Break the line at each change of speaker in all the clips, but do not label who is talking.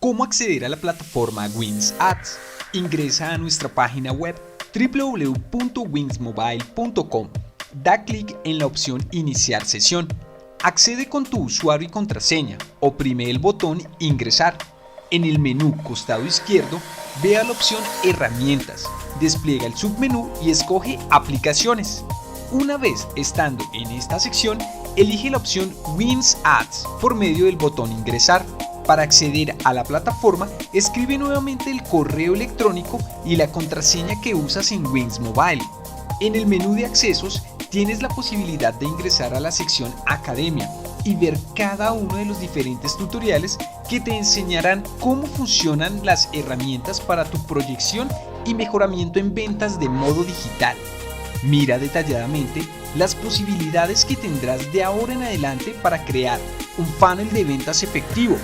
cómo acceder a la plataforma Wings Ads. Ingresa a nuestra página web www.wingsmobile.com. Da clic en la opción Iniciar sesión. Accede con tu usuario y contraseña. Oprime el botón Ingresar. En el menú costado izquierdo, vea la opción Herramientas. Despliega el submenú y escoge Aplicaciones. Una vez estando en esta sección, elige la opción Wings Ads por medio del botón Ingresar. Para acceder a la plataforma, escribe nuevamente el correo electrónico y la contraseña que usas en Wings Mobile. En el menú de accesos, tienes la posibilidad de ingresar a la sección Academia y ver cada uno de los diferentes tutoriales que te enseñarán cómo funcionan las herramientas para tu proyección y mejoramiento en ventas de modo digital. Mira detalladamente las posibilidades que tendrás de ahora en adelante para crear un funnel de ventas efectivo,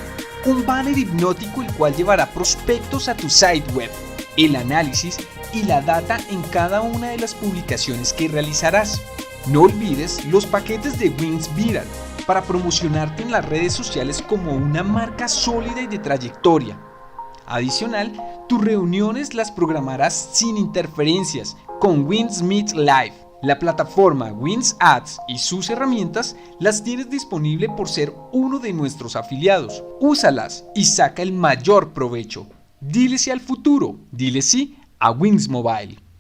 un banner hipnótico el cual llevará prospectos a tu site web, el análisis y la data en cada una de las publicaciones que realizarás. No olvides los paquetes de Wings Viral para promocionarte en las redes sociales como una marca sólida y de trayectoria. Adicional, tus reuniones las programarás sin interferencias con Wings Meet Live. La plataforma Wings Ads y sus herramientas las tienes disponible por ser uno de nuestros afiliados. Úsalas y saca el mayor provecho. Dile sí al futuro, dile sí a Wings Mobile.